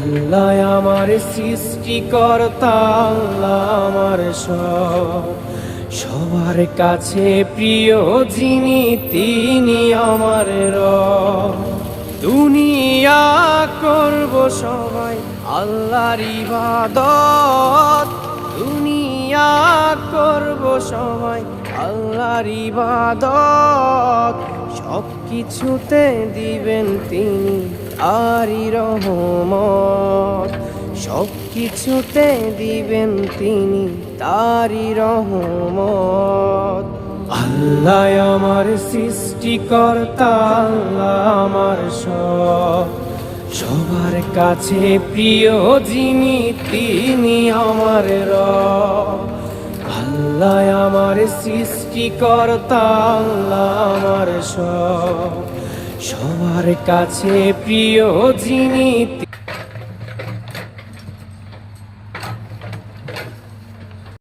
আল্লাহ আমার সৃষ্টিকর্তা, আল্লাহ আমার সব, সবার কাছে প্রিয় যিনি তিনি আমার রব। দুনিয়া করব সবাই আল্লাহর ইবাদত, দুনিয়া করব সবাই আল্লাহর ইবাদত, সব কিছুতে দিবেন তিনি তারই রহমত, সব কিছুতে দিবেন তিনি তারই রহমত। আল্লাহ আমার সৃষ্টিকর্তা, আল্লাহ আমার সব, সবার কাছে প্রিয় যিনি তিনি আমার রব। আল্লাহ আমার সৃষ্টিকর্তা, আল্লাহ আমার সব, সবার কাছে প্রিয় যিনি